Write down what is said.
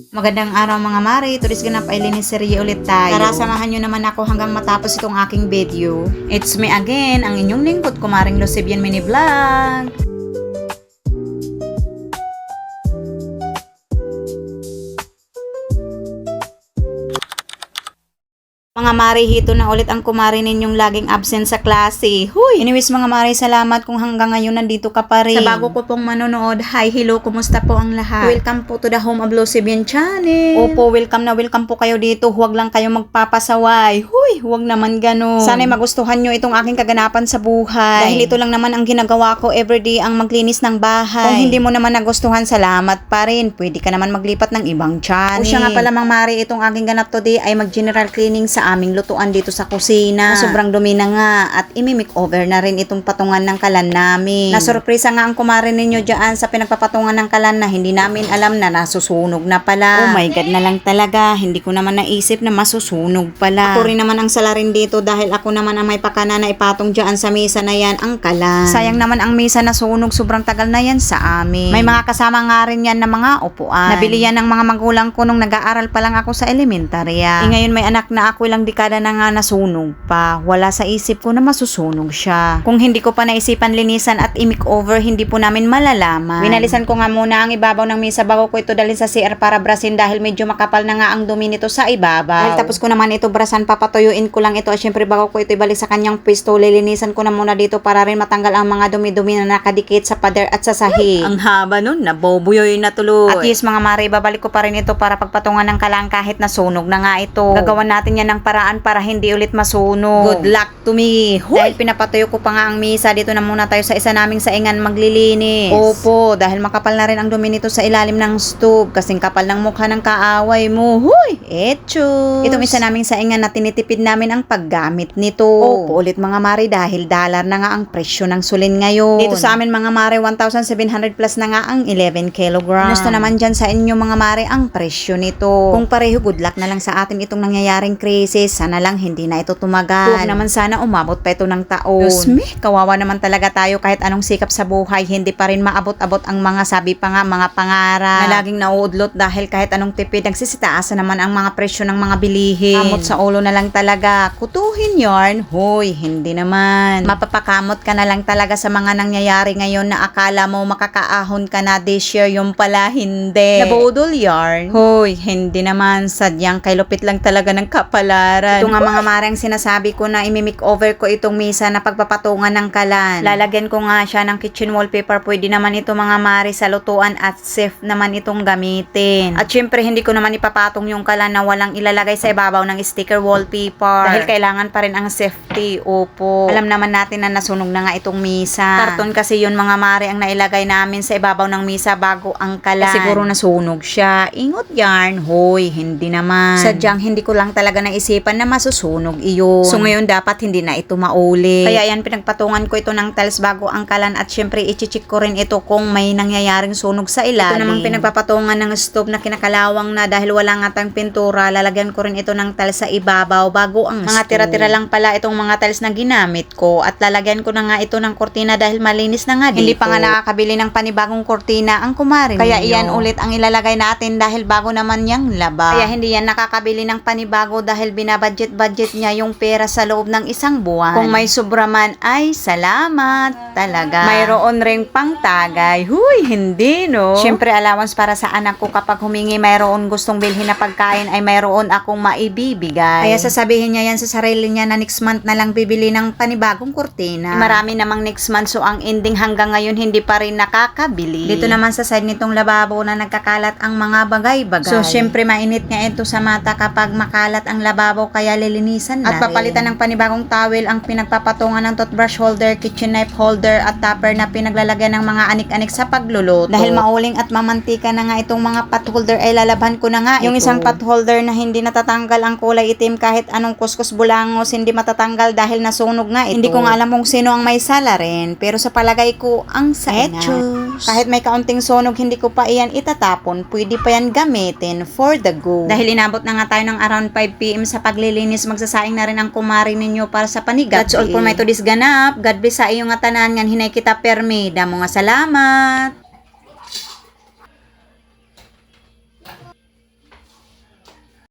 Magandang araw mga mare, tulis ganap ay liniserye ulit tayo. Tara, samahan nyo naman ako hanggang matapos itong aking video. It's me again, ang inyong lingkod, Kumaring Lucibian Mini Vlog. Mga mare, hito na ulit ang kumari ninyong laging absent sa klase. Huy! Anyways mga mare, salamat kung hanggang ngayon nandito ka pa rin. Sa bago ko pong manonood, hi, hello, kumusta po ang lahat? Welcome po to the Home of Lucibian Channel. Opo, welcome na welcome po kayo dito. Huwag lang kayo magpapasaway. Huy! Huwag naman ganun. Sana'y magustuhan nyo itong aking kaganapan sa buhay. Dahil ito lang naman ang ginagawa ko everyday, ang maglinis ng bahay. Kung hindi mo naman nagustuhan, salamat pa rin. Pwede ka naman maglipat ng ibang channel. O siya nga pala mga mare, itong aking ganap today ay mag-general cleaning sa aming lutuan dito sa kusina. Sobrang dumi na nga at imi-make over na rin itong patungan ng kalan namin. Nasurpresa nga ang kumare ninyo dyan sa pinagpapatungan ng kalan na hindi namin alam na nasusunog na pala. Oh my God na lang talaga. Hindi ko naman naisip na masusunog pala. Ako rin naman ang salarin dito dahil ako naman ang may pakana na ipatong dyan sa mesa na yan ang kalan. Sayang naman ang mesa na sunog. Sobrang tagal na yan sa amin. May mga kasama nga rin yan na mga upuan. Nabili yan ng mga magulang ko nung nag-aaral pa lang ako sa elementarya. Ngayon may anak na ako, ilang dekada na nga nasunog pa. Wala sa isip ko na masusunog siya. Kung hindi ko pa naisipan linisan at i-make over, hindi po namin malalaman. Winalisan ko nga muna ang ibabaw ng mesa bago ko ito dalhin sa CR para brasin dahil medyo makapal na nga ang dumi nito sa ibabaw. Dahil tapos ko naman ito brasan, papatuyuin ko lang ito at syempre bago ko ito ibalik sa kanyang pwesto, lilinisan ko na muna dito para rin matanggal ang mga dumi-dumi na nakadikit sa pader at sa sahig. Ang haba nun, nabobuyoy na tuloy. At yes mga mare, babalik ko pa rin ito para pagpatungan ng kalang kahit nasunog na nga ito. Gagawan natin yan ng paraan para hindi ulit masunog. Good luck to me. Huy! Dahil pinapatuyo ko pa nga ang misa, dito na muna tayo sa isa naming saingan maglilinis. Opo, dahil makapal na rin ang dumi nito sa ilalim ng stove. Kasing kapal ng mukha ng kaaway mo. Huy! Etchus! Itong isa naming saingan na tinitipid namin ang paggamit nito. Opo, ulit mga mare dahil dollar na nga ang presyo ng sulin ngayon. Dito sa amin mga mare, 1,700 plus na nga ang 11 kilograms. Gusto naman dyan sa inyo mga mare ang presyo nito. Kung pareho, good luck na lang sa atin itong nangyayaring krisis. Sana lang hindi na ito tumagal. Huwag naman sana umabot pa ito ng taon. Diyos me, kawawa naman talaga tayo kahit anong sikap sa buhay, hindi pa rin maabot-abot ang mga sabi pa nga mga pangarap na laging nauudlot dahil kahit anong tipid, nagsisitaasan naman ang mga presyo ng mga bilihin. Kamot sa ulo na lang talaga. Kutuhin yarn? Hoy, hindi naman. Mapapakamot ka na lang talaga sa mga nangyayari ngayon na akala mo makakaahon ka na this year, yung pala hindi. Nabudol yarn? Hoy, hindi naman. Sadyang kay lupit lang talaga ng kapalaran. Ito nga mga marang sinasabi ko na imi-make over ko itong mesa na pagpapatungan ng kalan. Lalagyan ko nga siya ng kitchen wallpaper. Pwede naman ito mga mare sa lutuan at safe naman itong gamitin. At syempre hindi ko naman ipapatong yung kalan na walang ilalagay sa ibabaw ng sticker wallpaper. Dahil kailangan pa rin ang safety. Opo. Alam naman natin na nasunog na nga itong mesa. Karton kasi yun mga mare ang nailagay namin sa ibabaw ng mesa bago ang kalan. Siguro nasunog siya. Ingot yarn. Hoy, hindi naman. Sadyang hindi ko lang talaga naisipan na masusunog iyon. So ngayon dapat hindi na ito mauli. Kaya yan pinagpatungan ko ito ng tiles bago ang kalan at syempre i-check ko rin ito kung may nangyayaring sunog sa ilalim. Ito namang pinagpapatungan ng stove na kinakalawang na dahil wala nga tayong pintura, lalagyan ko rin ito ng tiles sa ibabaw bago ang mga tira-tira lang pala itong mga tiles na ginamit ko at lalagyan ko na nga ito ng kortina dahil malinis na nga dito. Hindi pa nga nakakabili ng panibagong kortina ang kumare ninyo. Kaya iyan ulit ang ilalagay natin dahil bago naman yang laba. Kaya hindi yan nakakabili ng panibago dahil binabudget niya yung pera sa loob ng isang buwan. Kung may sobra man ay salamat talaga. Mayroon ring pangtagay. Huy, hindi no. Syempre allowance para sa anak ko kapag humingi mayroon gustong bilhin na pagkain ay mayroon akong maibibigay. Kaya sasabihin niya yan sa sarili niya na next month na lang bibili ng panibagong kurtina. Marami namang next month so ang ending hanggang ngayon hindi pa rin nakakabili. Dito naman sa side nitong lababo na nagkakalat ang mga bagay-bagay. So syempre mainit nga ito sa mata kapag makalat ang lababo kaya lilinisan na. At papalitan ng panibagong towel ang pinagpapatungan ng toothbrush holder, kitchen knife holder at topper na pinaglalagyan ng mga anik-anik sa pagluluto. Dahil mauling at mamantika na nga itong mga pot holder ay lalaban ko na nga yung ito. Isang pot holder na hindi natatanggal ang kulay itim kahit anong kuskus bulangos hindi matatanggal dahil nasunog nga ito. Hindi ko nga alam kung sino ang may sala rin pero sa palagay ko ang saina. Kahit may kaunting sunog hindi ko pa iyan itatapon, pwede pa yan gamitin for the go. Dahil inabot na nga tayo ng around 5 PM sa paglilinis, magsasaing na rin ang kumari ninyo para sa panigat. That's all for my today's ganap. God bless sa iyo nga tanan ngan hinay kita permi. Damo nga salamat.